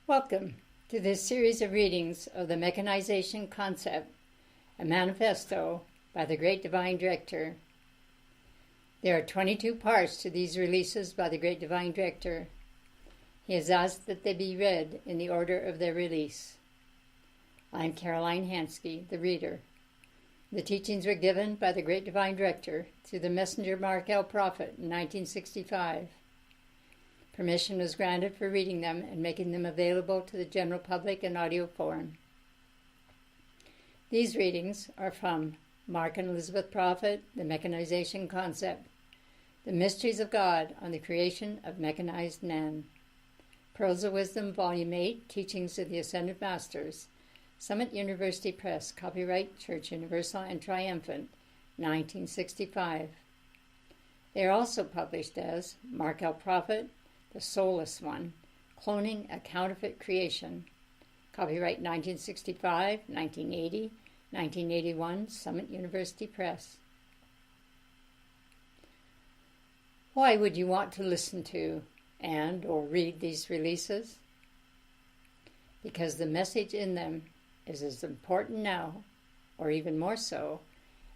Welcome to this series of readings of the Mechanization concept, a manifesto by the Great Divine Director. There are 22 parts to these releases by the Great Divine Director. He has asked that they be read in the order of their release. I'm Caroline Hansky, the reader. The teachings were given by the Great Divine Director through the messenger Mark L. Prophet in 1965. Permission was granted for reading them and making them available to the general public in audio form. These readings are from Mark and Elizabeth Prophet, The Mechanization Concept, The Mysteries of God on the Creation of Mechanized Man, Pearls of Wisdom, Volume 8, Teachings of the Ascended Masters, Summit University Press, copyright Church Universal and Triumphant, 1965. They are also published as Mark L. Prophet, the Soulless One, Cloning a Counterfeit Creation. Copyright 1965, 1980, 1981, Summit University Press. Why would you want to listen to and or read these releases? Because the message in them is as important now, or even more so,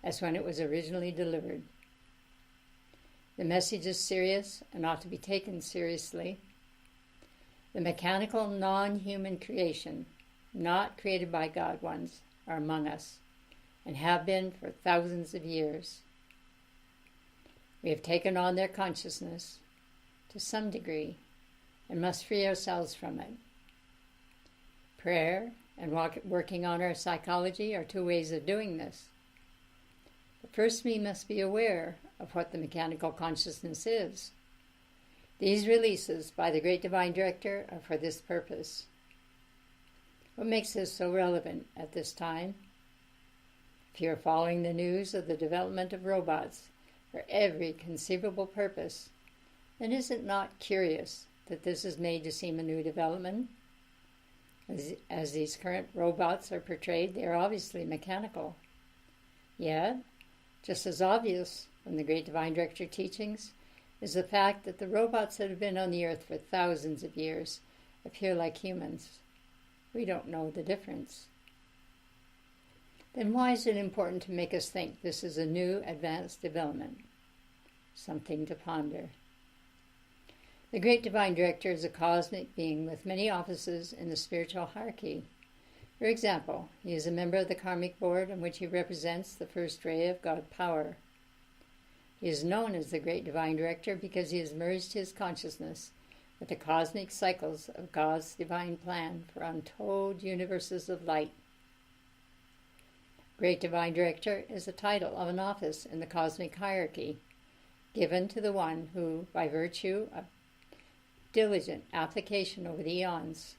as when it was originally delivered. The message is serious and ought to be taken seriously. The mechanical, non-human creation, not created by God ones, are among us and have been for thousands of years. We have taken on their consciousness to some degree and must free ourselves from it. Prayer and working on our psychology are two ways of doing this. But first, we must be aware of what the mechanical consciousness is. These releases by the Great Divine Director are for this purpose. What makes this so relevant at this time? If you are following the news of the development of robots for every conceivable purpose, then is it not curious that this is made to seem a new development? As these current robots are portrayed, they are obviously mechanical. Yet, just as obvious from the Great Divine Director teachings is the fact that the robots that have been on the earth for thousands of years appear like humans. We don't know the difference. Then why is it important to make us think this is a new advanced development? Something to ponder. The Great Divine Director is a cosmic being with many offices in the spiritual hierarchy. For example, he is a member of the Karmic Board in which he represents the first ray of God power. He is known as the Great Divine Director because he has merged his consciousness with the cosmic cycles of God's divine plan for untold universes of light. Great Divine Director is the title of an office in the cosmic hierarchy, given to the one who, by virtue of diligent application over the eons,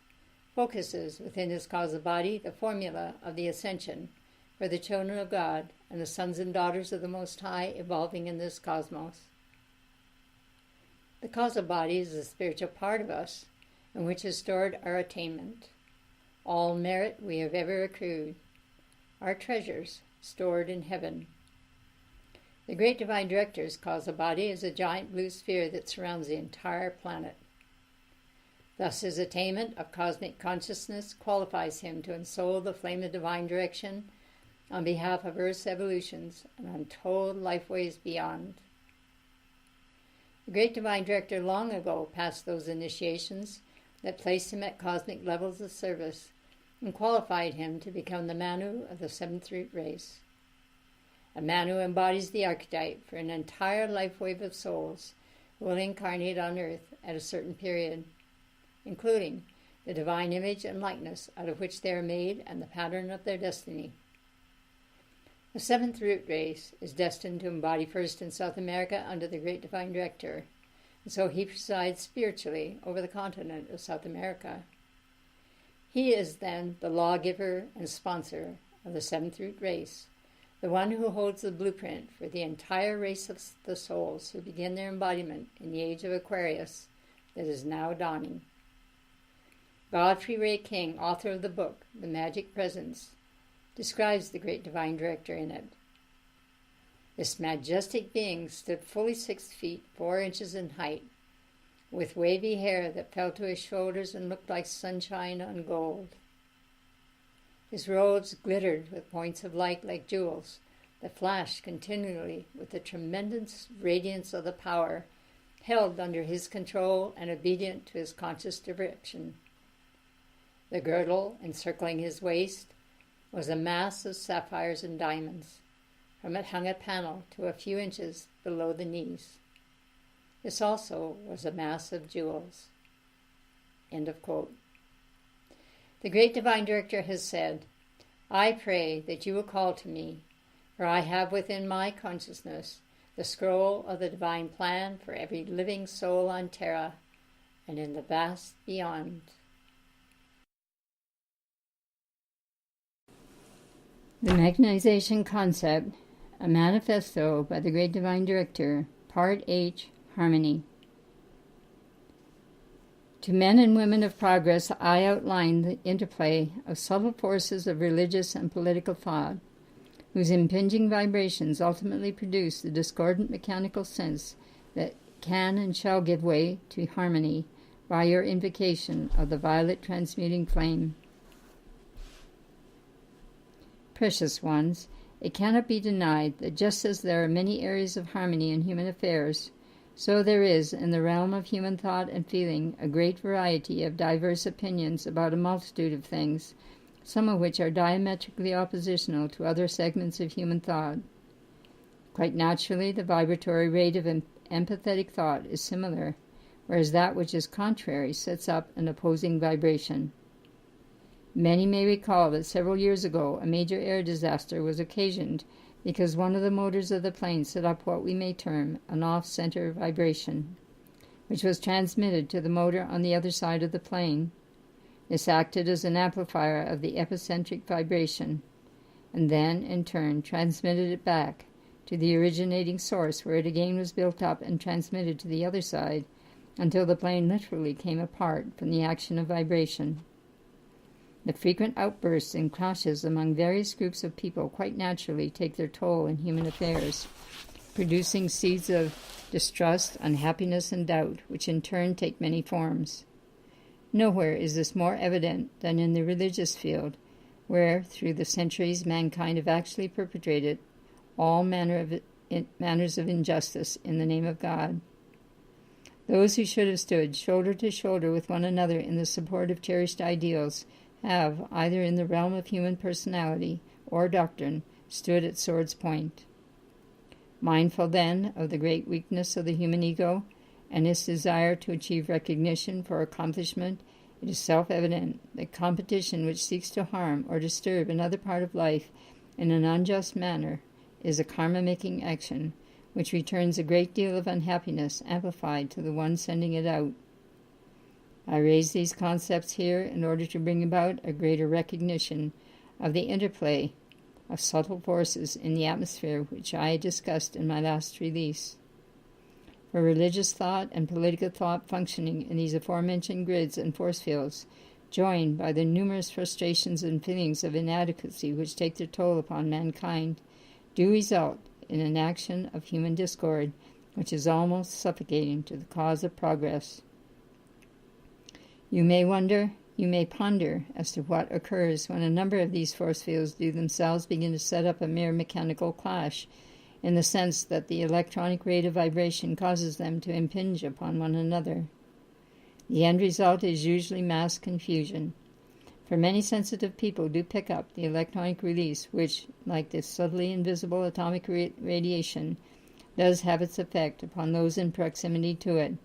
focuses within his causal body the formula of the ascension for the children of God and the sons and daughters of the Most High evolving in this cosmos. The causal body is the spiritual part of us in which is stored our attainment, all merit we have ever accrued, our treasures stored in heaven. The Great Divine Director's causal body is a giant blue sphere that surrounds the entire planet. Thus his attainment of cosmic consciousness qualifies him to ensoul the flame of divine direction on behalf of Earth's evolutions and untold lifeways beyond. The Great Divine Director long ago passed those initiations that placed him at cosmic levels of service and qualified him to become the Manu of the seventh root race. A Manu embodies the archetype for an entire life wave of souls who will incarnate on Earth at a certain period, including the divine image and likeness out of which they are made and the pattern of their destiny. The seventh root race is destined to embody first in South America under the Great Divine Director, and so he presides spiritually over the continent of South America. He is then the lawgiver and sponsor of the seventh root race, the one who holds the blueprint for the entire race of the souls who begin their embodiment in the age of Aquarius that is now dawning. Godfrey Ray King, author of the book, The Magic Presence, describes the Great Divine Director in it. This majestic being stood fully 6 feet 4 inches in height, with wavy hair that fell to his shoulders and looked like sunshine on gold. His robes glittered with points of light like jewels that flashed continually with the tremendous radiance of the power held under his control and obedient to his conscious direction. The girdle encircling his waist was a mass of sapphires and diamonds. From it hung a panel to a few inches below the knees. This also was a mass of jewels. End of quote. The great divine director has said, I pray that you will call to me, for I have within my consciousness the scroll of the divine plan for every living soul on Terra and in the vast beyond. The Mechanization Concept, a manifesto by the great divine director, Part H, Harmony. To men and women of progress, I outline the interplay of subtle forces of religious and political thought, whose impinging vibrations ultimately produce the discordant mechanical sense that can and shall give way to harmony by your invocation of the violet transmuting flame. Precious ones, it cannot be denied that just as there are many areas of harmony in human affairs, so there is in the realm of human thought and feeling a great variety of diverse opinions about a multitude of things, some of which are diametrically oppositional to other segments of human thought. Quite naturally, the vibratory rate of empathetic thought is similar, whereas that which is contrary sets up an opposing vibration. Many may recall that several years ago a major air disaster was occasioned because one of the motors of the plane set up what we may term an off-center vibration, which was transmitted to the motor on the other side of the plane. This acted as an amplifier of the epicentric vibration, and then, in turn, transmitted it back to the originating source, where it again was built up and transmitted to the other side, until the plane literally came apart from the action of vibration. The frequent outbursts and clashes among various groups of people quite naturally take their toll in human affairs, producing seeds of distrust, unhappiness, and doubt, which in turn take many forms. Nowhere is this more evident than in the religious field, where, through the centuries, mankind have actually perpetrated all manners of injustice in the name of God. Those who should have stood shoulder to shoulder with one another in the support of cherished ideals have, either in the realm of human personality or doctrine, stood at sword's point. Mindful, then, of the great weakness of the human ego and its desire to achieve recognition for accomplishment, it is self-evident that competition which seeks to harm or disturb another part of life in an unjust manner is a karma-making action which returns a great deal of unhappiness amplified to the one sending it out. I raise these concepts here in order to bring about a greater recognition of the interplay of subtle forces in the atmosphere which I discussed in my last release. For religious thought and political thought functioning in these aforementioned grids and force fields, joined by the numerous frustrations and feelings of inadequacy which take their toll upon mankind, do result in an action of human discord which is almost suffocating to the cause of progress. You may wonder, you may ponder as to what occurs when a number of these force fields do themselves begin to set up a mere mechanical clash, in the sense that the electronic rate of vibration causes them to impinge upon one another. The end result is usually mass confusion, for many sensitive people do pick up the electronic release which, like this subtly invisible atomic radiation, does have its effect upon those in proximity to it.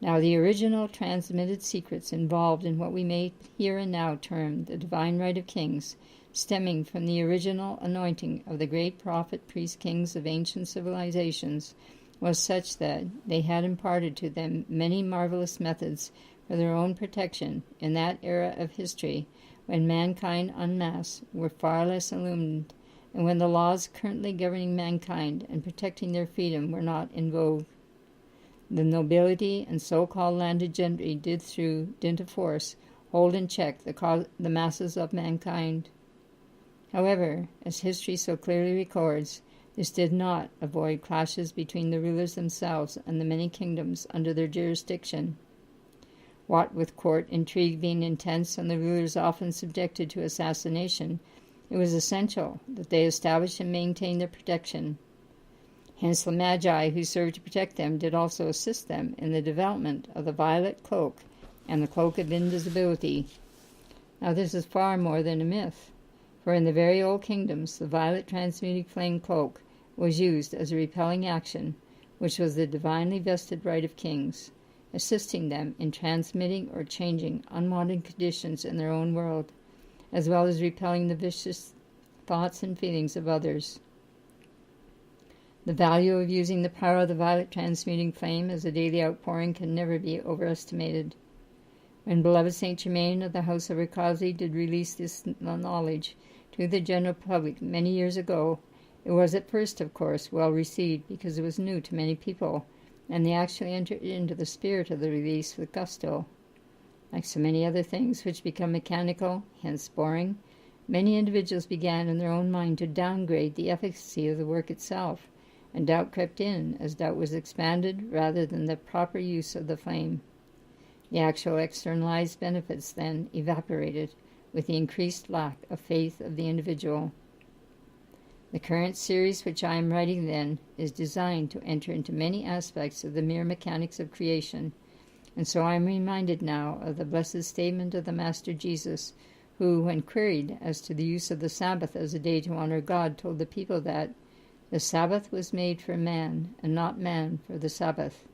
Now, the original transmitted secrets involved in what we may here and now term the divine right of kings, stemming from the original anointing of the great prophet priest kings of ancient civilizations, was such that they had imparted to them many marvelous methods for their own protection in that era of history when mankind en masse were far less illumined, and when the laws currently governing mankind and protecting their freedom were not in vogue. The nobility and so-called landed gentry did, through dint of force, hold in check the masses of mankind. However, as history so clearly records, This did not avoid clashes between the rulers themselves and the many kingdoms under their jurisdiction. What with court intrigue being intense and the rulers often subjected to assassination, it was essential that they establish and maintain their protection. Hence the Magi who served to protect them did also assist them in the development of the violet cloak and the cloak of invisibility. Now this is far more than a myth, for in the very old kingdoms the violet transmuting flame cloak was used as a repelling action, which was the divinely vested right of kings, assisting them in transmitting or changing unwanted conditions in their own world, as well as repelling the vicious thoughts and feelings of others. The value of using the power of the violet transmuting flame as a daily outpouring can never be overestimated. When beloved Saint Germain of the House of Ricazzi did release this knowledge to the general public many years ago, it was at first, of course, well received because it was new to many people, and they actually entered into the spirit of the release with gusto. Like so many other things which become mechanical, hence boring, many individuals began in their own mind to downgrade the efficacy of the work itself, and doubt crept in as doubt was expanded rather than the proper use of the flame. The actual externalized benefits then evaporated with the increased lack of faith of the individual. The current series which I am writing then is designed to enter into many aspects of the mere mechanics of creation, and so I am reminded now of the blessed statement of the Master Jesus, who, when queried as to the use of the Sabbath as a day to honor God, told the people that the Sabbath was made for man, and not man for the Sabbath.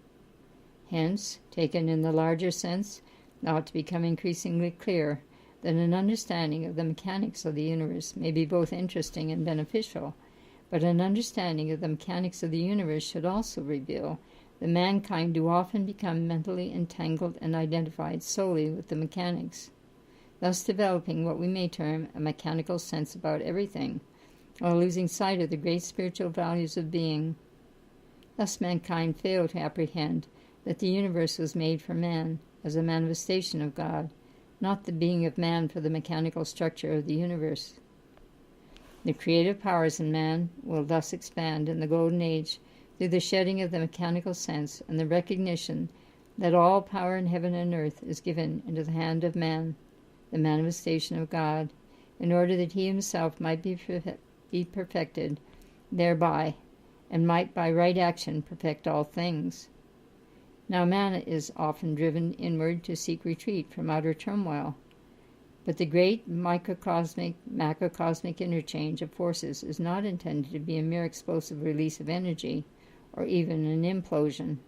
Hence, taken in the larger sense, it ought to become increasingly clear that an understanding of the mechanics of the universe may be both interesting and beneficial, but an understanding of the mechanics of the universe should also reveal that mankind do often become mentally entangled and identified solely with the mechanics, thus developing what we may term a mechanical sense about everything, while losing sight of the great spiritual values of being. Thus mankind fail to apprehend that the universe was made for man as a manifestation of God, not the being of man for the mechanical structure of the universe. The creative powers in man will thus expand in the golden age through the shedding of the mechanical sense and the recognition that all power in heaven and earth is given into the hand of man, the manifestation of God, in order that he himself might be perfected thereby, and might by right action perfect all things. Now man is often driven inward to seek retreat from outer turmoil, but the great microcosmic, macrocosmic interchange of forces is not intended to be a mere explosive release of energy, or even an implosion.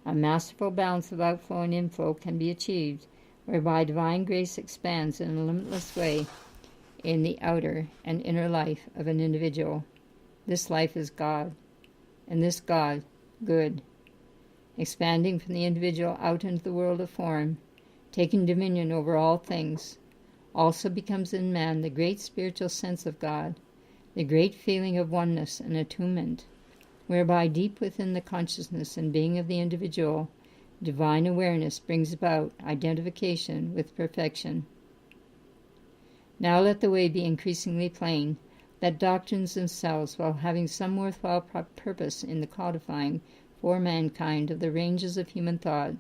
A masterful balance of outflow and inflow can be achieved, whereby divine grace expands in a limitless way in the outer and inner life of an individual. This life is God, and this God, good. Expanding from the individual out into the world of form, taking dominion over all things, also becomes in man the great spiritual sense of God, the great feeling of oneness and attunement, whereby deep within the consciousness and being of the individual, divine awareness brings about identification with perfection. Now let the way be increasingly plain that doctrines themselves, while having some worthwhile purpose in the codifying for mankind of the ranges of human thought,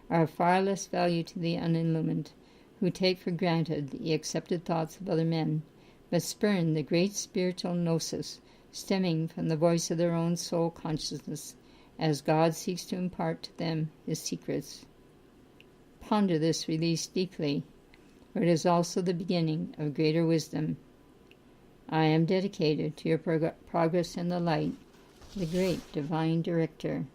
are of far less value to the unillumined, who take for granted the accepted thoughts of other men, but spurn the great spiritual gnosis stemming from the voice of their own soul consciousness, as God seeks to impart to them his secrets. Ponder this release deeply, for it is also the beginning of greater wisdom. I am dedicated to your progress in the light, the great divine director.